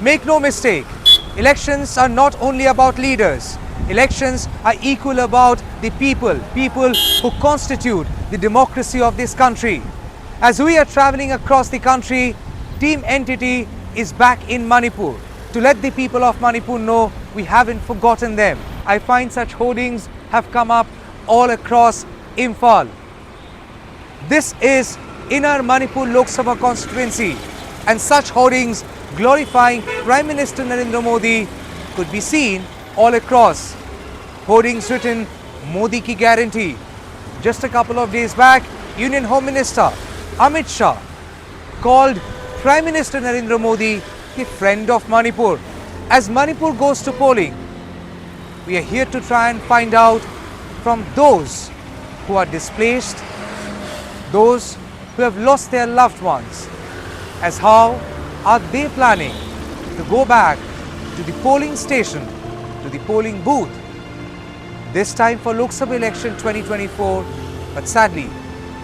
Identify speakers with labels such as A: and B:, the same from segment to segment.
A: Make no mistake, elections are not only about leaders. Elections are equal about the people who constitute the democracy of this country. As we are traveling across the country, Team Entity is back in Manipur to let the people of Manipur know we haven't forgotten them. I find such hoardings have come up all across Imphal. This is Inner Manipur Lok Sabha constituency, and such hoardings glorifying Prime Minister Narendra Modi could be seen all across. Hoardings written Modi ki guarantee. Just a couple of days back, Union Home Minister Amit Shah called Prime Minister Narendra Modi the friend of Manipur. As Manipur goes to polling, we are here to try and find out from those who are displaced, those who have lost their loved ones, as how are they planning to go back to the polling station, to the polling booth, this time for Lok Sabha election 2024, but sadly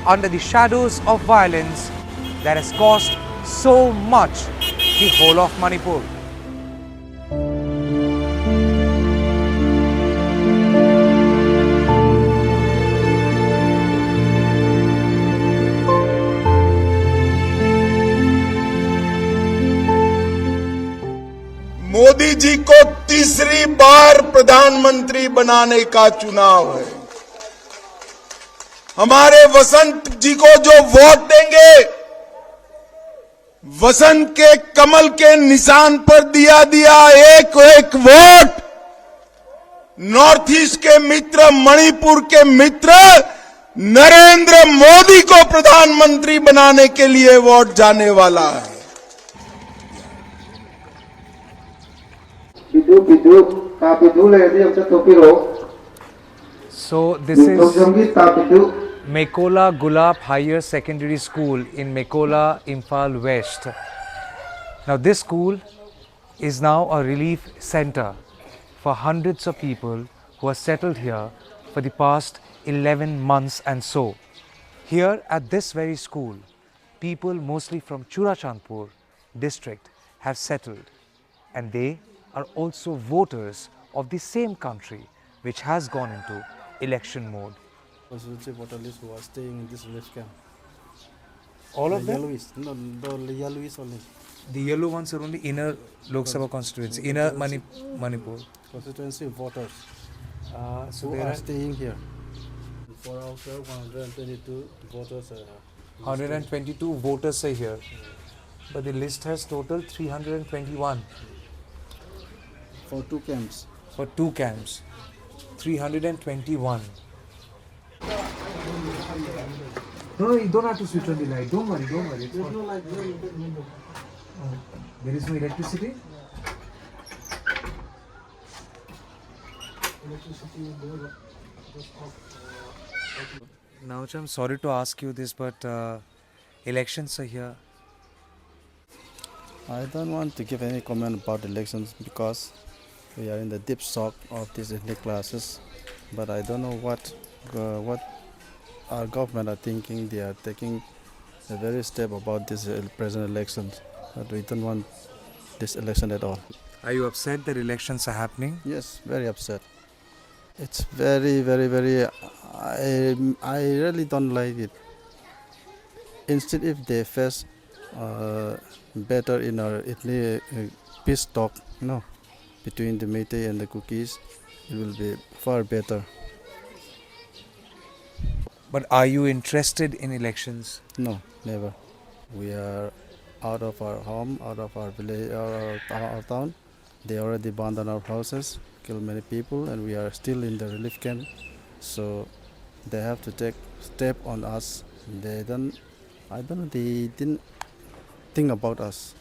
A: under the shadows of violence that has cost so much the whole of Manipur.
B: Modi ji को तीसरी बार प्रधानमंत्री बनाने का चुनाव है। हमारे वसंत जी को जो वोट देंगे, वसंत के कमल के निशान पर दिया एक एक वोट नॉर्थ ईस्ट के मित्र, मणिपुर के मित्र नरेंद्र मोदी को प्रधानमंत्री बनाने के लिए वोट जाने वाला है।
A: So this is Mekola Gulab Higher Secondary School in Mekola, Imphal West. Now this school is now a relief center for hundreds of people who are settled here for the past 11 months and so. Here at this very school, people mostly from Churachandpur district have settled, and they are also voters of the same country which has gone into election mode.
C: Constituency voter list who are staying in this relief camp.
A: All of
C: The
A: them?
C: yellowies, no, the yellowies only.
A: The yellow ones are only inner Lok Sabha constituency, inner Manipur.
C: Constituency voters
A: So
C: who
A: there
C: are
A: are
C: staying here. For also 122 voters.
A: 122 voters are here, but the list has total 321
C: For two camps.
A: for two camps. 321. No, you don't have to switch on the light. Don't worry, don't worry.
C: There's no light there.
A: There is no electricity? Now, I'm sorry to ask you this, but elections are here.
C: I don't want to give any comment about elections because we are in the deep shock of these ethnic classes. But I don't know what our government are thinking. They are taking a very step about this present elections. But we don't want this election at all.
A: Are you upset that elections are happening?
C: Yes, very upset. It's very, very, very. I really don't like it. Instead, if they face better in our ethnic peace talk, between the Meitei and the Kukis, it will be far better.
A: But are you interested in elections?
C: No, never. We are out of our home, out of our village, our town. They already burned down our houses, killed many people, and we are still in the relief camp. So they have to take step on us. They don't. I don't know. They didn't think about us.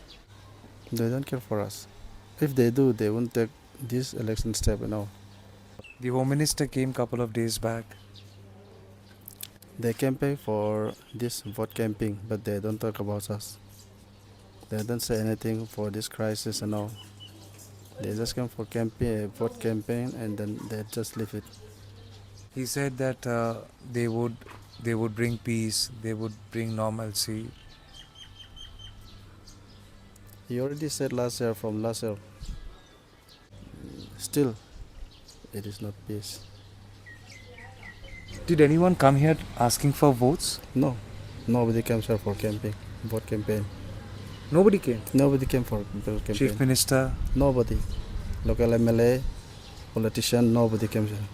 C: They don't care for us. If they do, they won't take this election step.
A: The Home Minister came couple of days back.
C: They campaign for this vote camping, but they don't talk about us. They don't say anything for this crisis and all. They just come for vote campaign, and then they just leave it.
A: He said that they would bring peace, they would bring normalcy.
C: He already said last year, from last year. Still, it is not peace.
A: Did anyone come here asking for votes?
C: No, nobody comes here for camping, vote campaign.
A: Nobody came.
C: Nobody came for vote campaign.
A: Chief Minister.
C: Nobody. Local MLA, politician, nobody came here.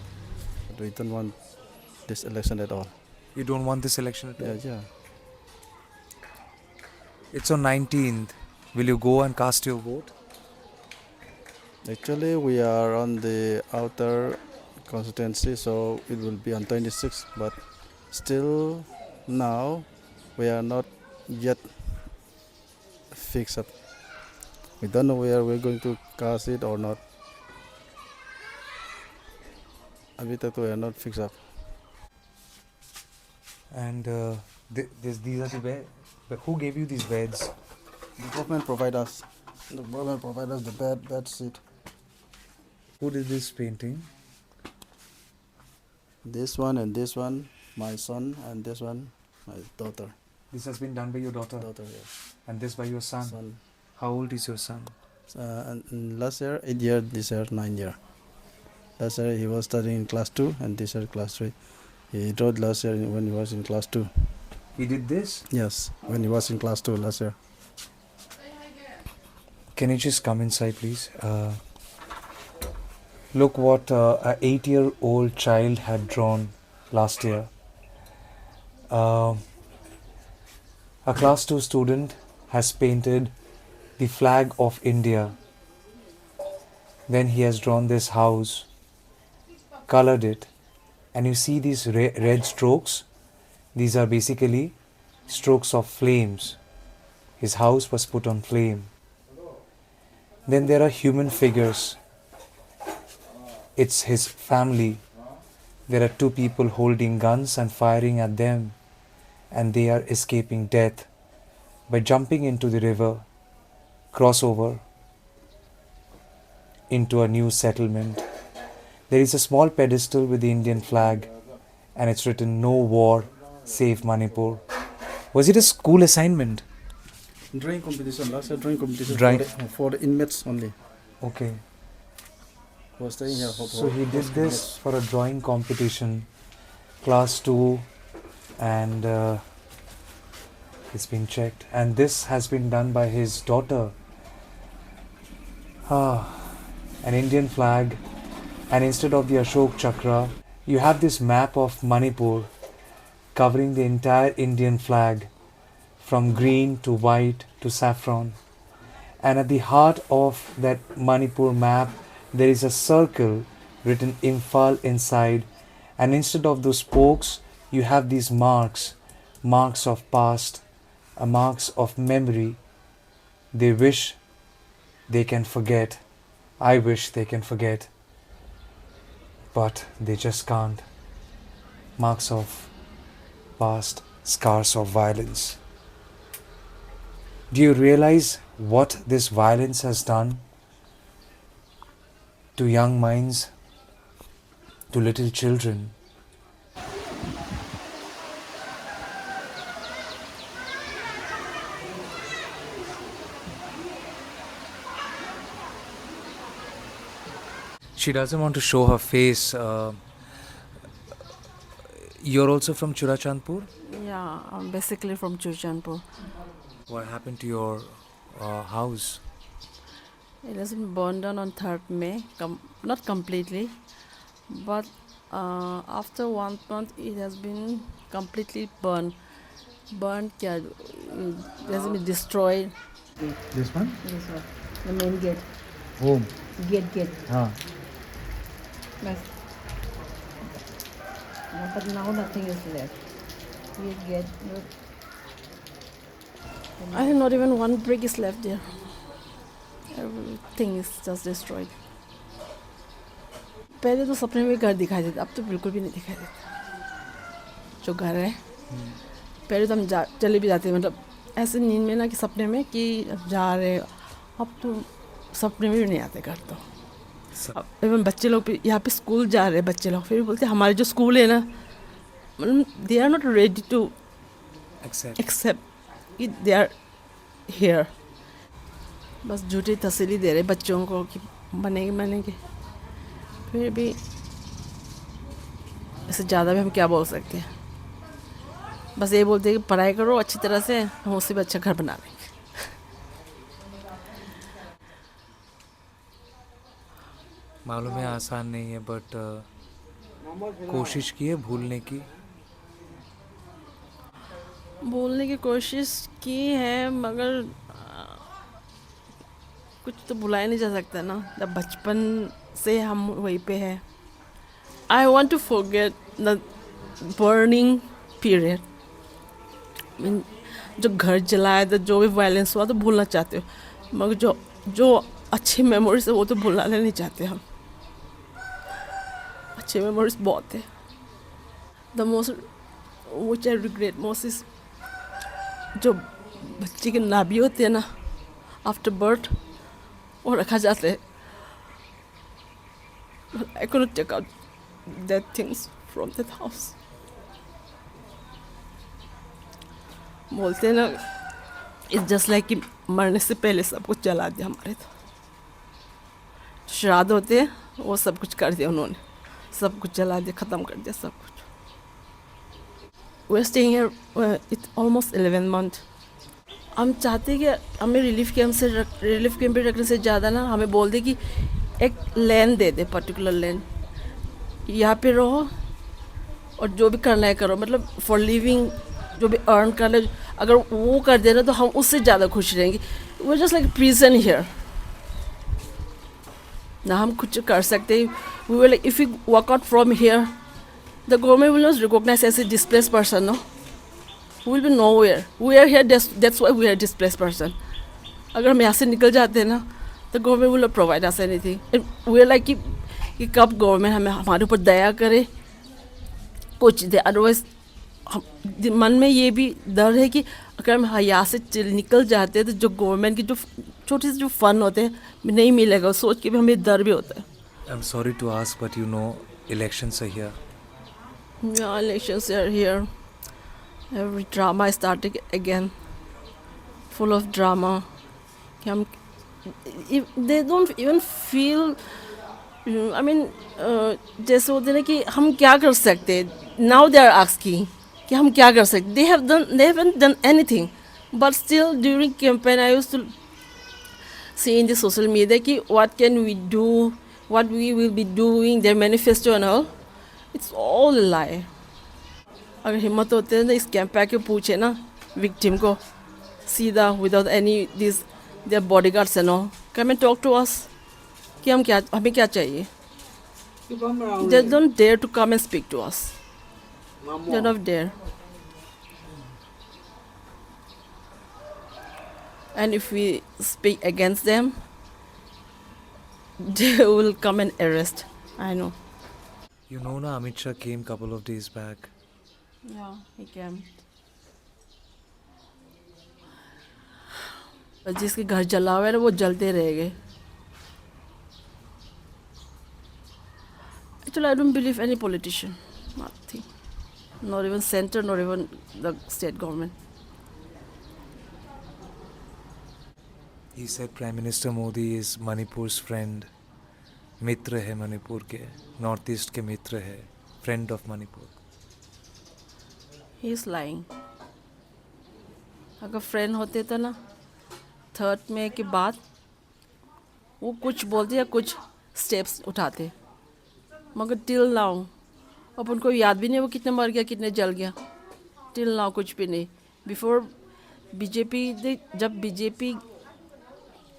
C: We don't want this election at all.
A: You don't want this election at all?
C: Yeah.
A: It's on 19th. Will you go and cast your vote?
C: Actually, we are on the outer constituency, so it will be on 26th. But still, now we are not yet fixed up. We don't know where we're going to cast it or not. अभी तक तो we are not fixed up.
A: And these are the beds. But who gave you these beds?
C: The government provide us. The government provide us the bed seat.
A: Who did this painting?
C: This one and this one, my son, and this one, my daughter.
A: This has been done by your daughter.
C: Yes.
A: And this by your son.
C: Son.
A: How old is your son?
C: And last year 8 year, this year 9 year. Last year he was studying in class 2 and this year class 3. He wrote last year when he was in class 2.
A: He did this?
C: Yes, when he was in class 2 last year.
A: Can you just come inside, please? Look what a 8-year-old child had drawn last year. A class 2 student has painted the flag of India. Then he has drawn this house, colored it, and you see these red strokes. These are basically strokes of flames. His house was put on flame. Then there are human figures. It's his family. There are 2 people holding guns and firing at them, and they are escaping death by jumping into the river, crossover into a new settlement. There is a small pedestal with the Indian flag, and it's written "No War, Save Manipur." Was it a school assignment?
C: Drawing competition, last year drawing competition for the inmates only.
A: Okay.
C: Was staying here
A: So he did this for a drawing competition, class 2, and it's been checked. And this has been done by his daughter. An Indian flag, and instead of the Ashok Chakra, you have this map of Manipur covering the entire Indian flag from green to white to saffron. And at the heart of that Manipur map, there is a circle written Imphal inside, and instead of those spokes, you have these marks of past, marks of memory. They wish they can forget. I wish they can forget, but they just can't. Marks of past, scars of violence. Do you realize what this violence has done to young minds, to little children? She doesn't want to show her face. You're also from Churachandpur?
D: Yeah, I'm basically from Churachandpur.
A: What happened to your house?
D: It has been burned down on 3rd May, not completely, but after 1 month it has been completely burned. It has been destroyed.
A: This one?
D: This one, the main gate.
A: Home.
D: Gate.
A: Huh.
D: But now nothing is left. Gate. I have not even one brick is left there. Everything is just destroyed. पहले तो सपने में घर दिखाई देता, अब तो बिल्कुल भी नहीं दिखाई देता जो घर है। पहले तो हम चले भी जाते, मतलब ऐसे नींद में ना कि सपने में कि जा रहे, अब तो सपने में भी नहीं आते घर तो। इवन बच्चे लोग भी यहाँ पे स्कूल जा रहे बच्चे लोग, फिर भी बोलते हमारे जो स्कूल है ना, मतलब they are not ready to accept they are here. बस झूठी तसल्ली दे रहे बच्चों को कि बनेंगे। फिर भी इससे ज़्यादा भी हम क्या बोल सकते हैं। बस ये बोलते हैं कि पढ़ाई करो अच्छी तरह से, हम उससे भी अच्छा घर बना लेंगे।
A: मालूम है आसान नहीं है, बट कोशिश की है भूलने की।
D: बोलने की कोशिश की है, मगर कुछ तो भुलाया नहीं जा सकता ना, जब बचपन से हम वहीं पे हैं। I want to forget the burning period. जो घर जलाया था, जो भी वायलेंस हुआ, तो भूलना चाहते हो, मगर जो अच्छी मेमोरीज है वो तो भुलाना नहीं चाहते हम। अच्छी मेमोरीज बहुत है। The most which I regret most is जो बच्चे के नाभि होते हैं ना, आफ्टर बर्थ वो रखा जाता है। आई couldn't take out that things from that house. बोलते हैं ना, इट्स जस्ट लाइक कि मरने से पहले सब कुछ जला दिया हमारे। तो श्राद्ध होते हैं वो सब कुछ कर दिया उन्होंने, सब कुछ जला दिया, ख़त्म कर दिया सब कुछ। We are staying here it's almost 11 months। हम चाहते हैं कि हमें रिलीफ कैंप पे रखने से ज़्यादा ना, हमें बोल दे कि एक लैंड दे दे, पर्टिकुलर लैंड, यहाँ पे रहो और जो भी करना है करो, मतलब फॉर लिविंग जो भी अर्न कर ले, अगर वो कर दे ना तो हम उससे ज़्यादा खुश रहेंगे। वो जस्ट लाइक प्रिजन हियर, ना हम कुछ कर सकते। We will if you work out from here, the government will not recognise as a displaced person, no, we will be nowhere. We are here, that's why we are displaced person. अगर हम यहाँ से निकल जाते हैं ना, तो government will not provide us anything. We are like कि कब गवर्नमेंट हमारे ऊपर दया करे, कुछ दे। अदरवाइज मन में ये भी डर है कि अगर हम यहाँ से निकल जाते हैं तो जो गवर्नमेंट की जो छोटे से जो फंड होते हैं नहीं मिलेगा, सोच के भी हमें डर भी होता है।
A: I am sorry to ask, but you know elections are here.
D: Yeah, elections are here. Every drama is starting again. Full of drama. कि हम they don't even feel, I mean, जैसे होते ना कि हम क्या कर सकते हैं। Now they are asking कि हम क्या कर सकते। They haven't done anything. But still during campaign I used to see in the social media कि what can we do, what we will be doing, their manifesto and all. It's all a lie. अगर हिम्मत होते हैं ना इस camp पे आके पूछे ना विक्टिम को सीधा, without any this there bodyguards and all, come and talk to us कि हमें क्या चाहिए। They don't dare to come and speak to us. They don't dare. And if we speak against them, they will come and arrest. I know.
A: You know na, Amit Shah came couple of days back.
D: Yeah, he came. जिसके घर जला हुआ है ना वो जलते रह गए। Actually, I don't believe any politician. Nothing. Not even center, not even the state government.
A: He said Prime Minister Modi is Manipur's friend. मित्र है मणिपुर के, नॉर्थ ईस्ट के मित्र है, friend of Manipur.
D: He is lying. अगर फ्रेंड होते तो ना 3rd May के बाद वो कुछ बोलते या कुछ स्टेप्स उठाते, मगर टिल नाउ अब उनको याद भी नहीं वो कितने मर गया, कितने जल गया। टिल नाउ कुछ भी नहीं। बिफोर बीजेपी, जब बीजेपी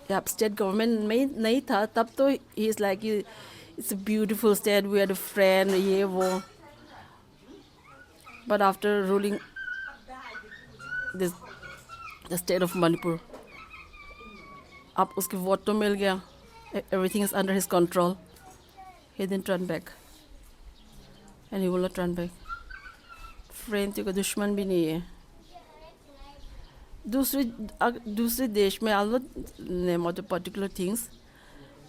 D: स्टेट गवर्नमेंट में नहीं था तब तो he is like it's a beautiful state, we are the friend, ये वो। But after ruling the state of Manipur, अब उसके वोट तो मिल गया, everything is under his control, he didn't turn back and he will not turn back. Friend तो दुश्मन भी नहीं है। दूसरे देश में, I'll not name out the particular things,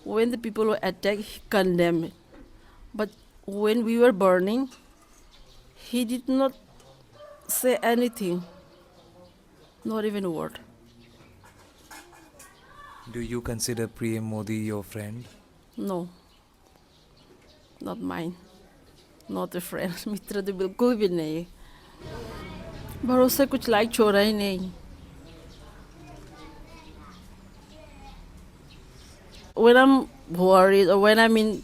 D: when the people were attacked, he condemned it. But when we were burning, he did not say anything, not even a word.
A: Do you consider PM Modi your friend?
D: No, not mine. Not a friend. मित्र तो बिल्कुल भी नहीं. भरोसे कुछ like छोड़ा ही नहीं. When I'm worried or when I'm in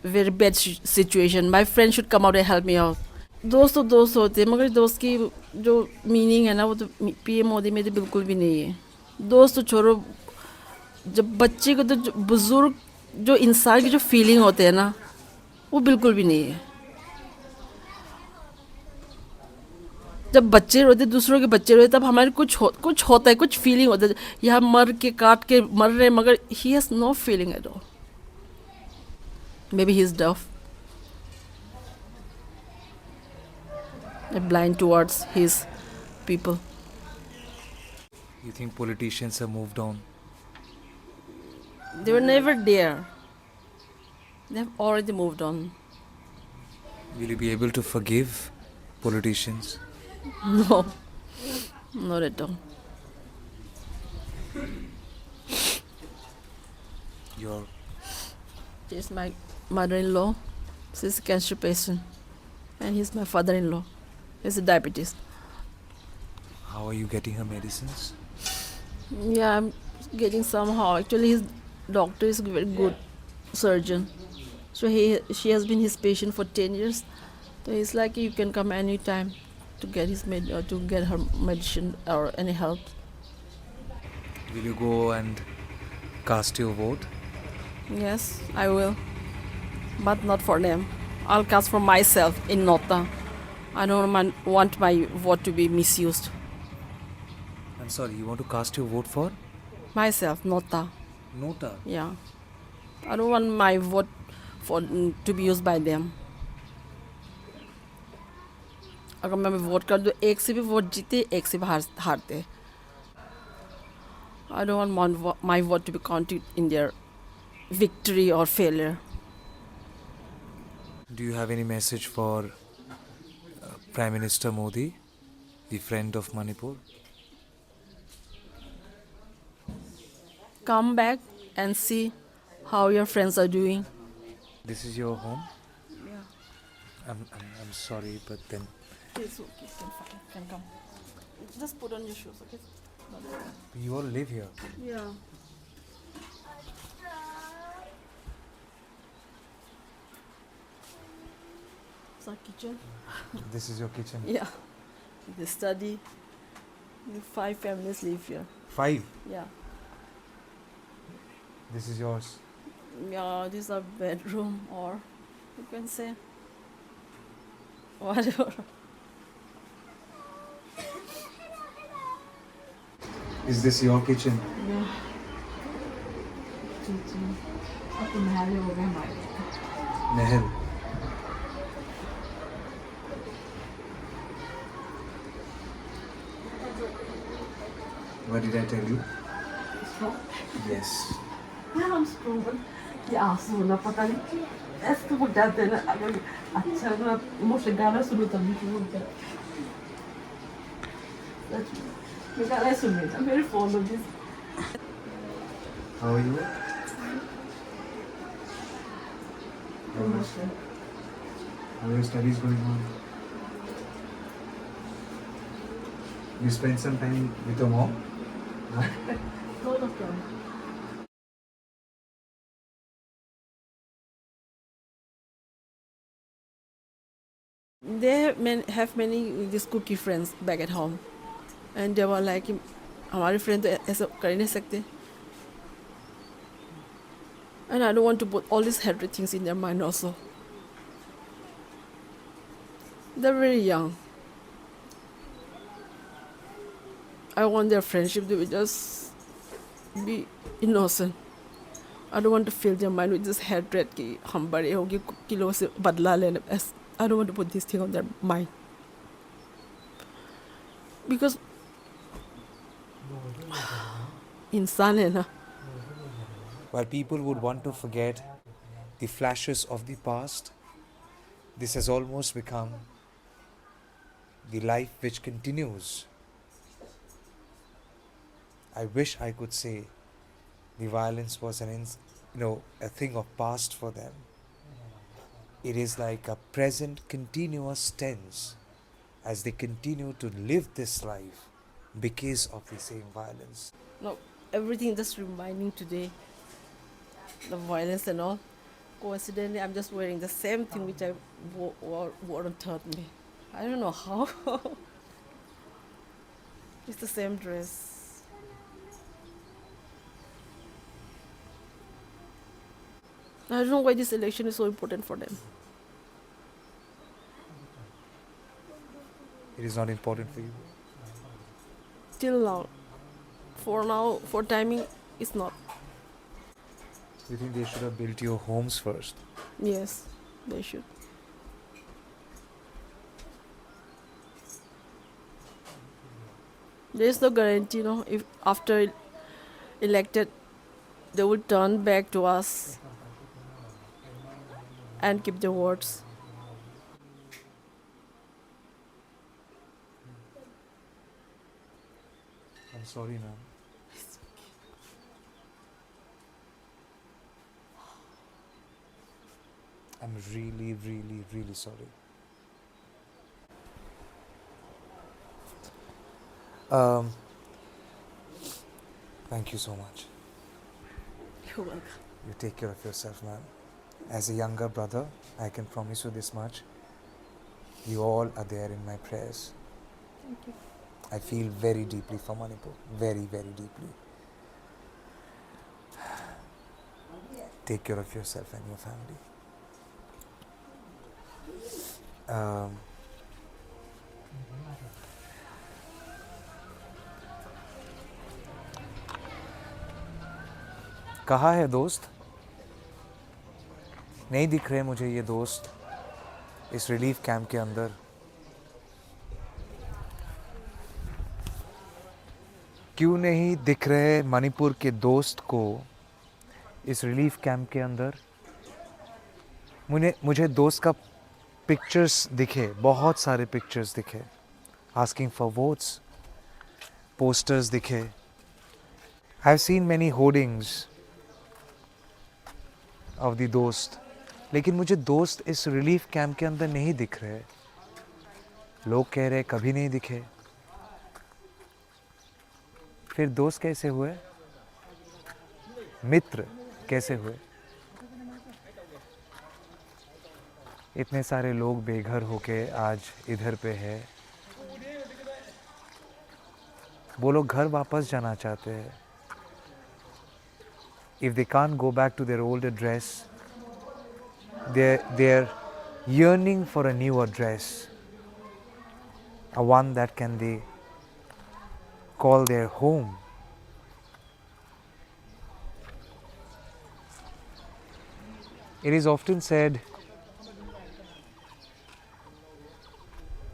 D: very bad situation, my friend should come out and help me out. दोस्त तो दोस्त होते हैं मगर दोस्त की जो मीनिंग है ना वो तो पीएम मोदी में तो बिल्कुल भी नहीं है. दोस्त तो छोड़ो, जब बच्चे को तो बुजुर्ग जो इंसान की जो फीलिंग होते हैं ना वो बिल्कुल भी नहीं है. जब बच्चे रोते दूसरों के बच्चे रोते तब हमारे कुछ होता है, कुछ फीलिंग होता है. यहाँ मर के काट के मर रहे मगर he has no feeling at all. Maybe he is deaf, blind towards his people.
A: You think politicians have moved on?
D: They were never there. They have already moved on.
A: Will you be able to forgive politicians?
D: No, not at all.
A: Your
D: She's my mother-in-law. She's a cancer patient. And he's my father-in-law. He's a diabetes.
A: how are you getting her medicines?
D: Yeah, I'm getting somehow. Actually, his doctor is a very good surgeon. So she has been his patient for 10 years. So he's like, you can come anytime to get to get her medicine or any help.
A: Will you go and cast your vote?
D: Yes, I will. But not for them. I'll cast for myself in Nota. I don't want my vote to be misused.
A: I'm sorry, you want to cast your vote for?
D: Myself, Nota.
A: Nota.
D: Yeah. I don't want my vote to be used by them. अगर मैं vote कर दूँ एक से भी vote जीते एक से भी हारते. I don't want my vote to be counted in their victory or failure.
A: Do you have any message for Prime Minister Modi, the friend of Manipur?
D: Come back and see how your friends are doing.
A: This is your home?
D: Yeah.
A: I'm sorry, but then
D: It's okay, can come. Just put on your shoes, okay?
A: you all live here.
D: Yeah. It's our kitchen.
A: This is your kitchen.
D: Yeah. The study. The 5 families live here.
A: 5.
D: Yeah.
A: This is yours.
D: Yeah, this is our bedroom, or you can say whatever.
A: Is this your kitchen?
D: Yeah. अब तो महल हो गए हमारे.
A: Mahal. What did I tell you? Yes.
D: Yeah, I'm strong. ये आंसू ना पता नहीं ऐसे हो जाते हैं ना. अगर अच्छा ना मुझे गाना सुनो तभी तो हो जाता. मैं गाना सुन रही थी मेरे फोन में जिस.
A: How are you? How are your studies going on? You spend some time with your mom?
D: Lot of them. They have many these cookie friends back at home, and they were like, हमारे friend तो ऐसा कर ही नहीं सकते. And I don't want to put all these hatred things in their mind also. They're very young. I want their friendship to be just be innocent. I don't want to fill their mind with this hatred कि हम बड़े होंगे kilo से बदला लेने. I don't want to put this thing on their mind. Because इंसान है ना.
A: While people would want to forget the flashes of the past, this has almost become the life which continues. I wish I could say The violence was a thing of past for them. It is like a present continuous tense as they continue to live this life because of the same violence.
D: No, everything just reminding today, the violence and all. Coincidentally, I'm just wearing the same thing which I wore on 3rd May. I don't know how. It's the same dress. I don't know why this election is so important for them.
A: It is not important for you.
D: Till now, for timing, it's not.
A: You think they should have built your homes first?
D: Yes, they should. There is no guarantee, if after elected, they will turn back to us and keep their words.
A: I'm sorry, ma'am. I'm really, really, really sorry. Thank you so much.
D: You're welcome.
A: You take care of yourself, ma'am. As a younger brother, I can promise you this much. You all are there in my prayers.
D: Thank you.
A: I feel very deeply for Manipur. Very, very deeply. Take care of yourself and your family. कहाँ है दोस्त? नहीं दिख रहे मुझे ये दोस्त इस रिलीफ कैंप के अंदर. क्यों नहीं दिख रहे मणिपुर के दोस्त को इस रिलीफ कैंप के अंदर? मुझे दोस्त का पिक्चर्स दिखे, बहुत सारे पिक्चर्स दिखे. आस्किंग फॉर वोट्स, पोस्टर्स दिखे. I have seen many hoardings of the दोस्त, लेकिन मुझे दोस्त इस रिलीफ कैंप के अंदर नहीं दिख रहे. लोग कह रहे कभी नहीं दिखे. फिर दोस्त कैसे हुए? मित्र कैसे हुए? इतने सारे लोग बेघर होके आज इधर पे है. वो लोग घर वापस जाना चाहते हैं. If they can't go back to their old address, they're yearning for a new address, a one that can they call their home. It is often said,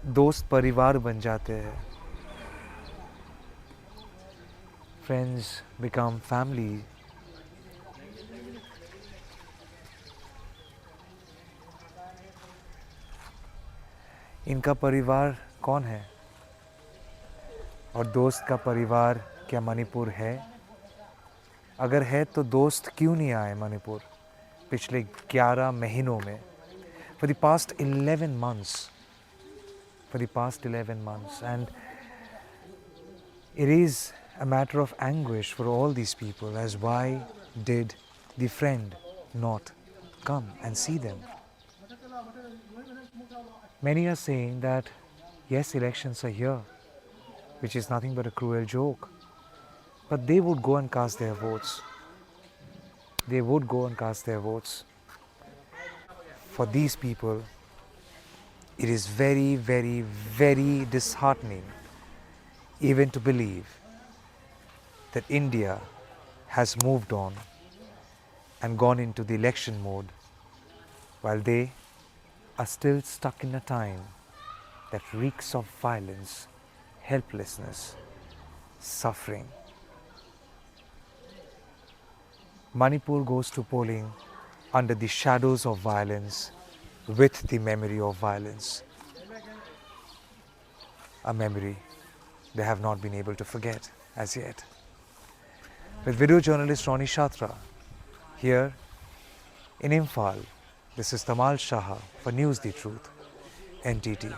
A: दोस्त परिवार बन जाते हैं. Friends become family. इनका परिवार कौन है? और दोस्त का परिवार क्या मणिपुर है? अगर है तो दोस्त क्यों नहीं आए मणिपुर पिछले 11 महीनों में? For the past 11 months. And it is a matter of anguish for all these people as why did the friend not come and see them? Many are saying that yes, elections are here, which is nothing but a cruel joke, but they would go and cast their votes. For these people, it is very, very, very disheartening even to believe that India has moved on and gone into the election mode while they are still stuck in a time that reeks of violence, helplessness, suffering. Manipur goes to polling under the shadows of violence, with the memory of violence, a memory they have not been able to forget as yet. with video journalist Ronnie Shatra. Here in Imphal, this is Tamal Shah for News The Truth, NTT.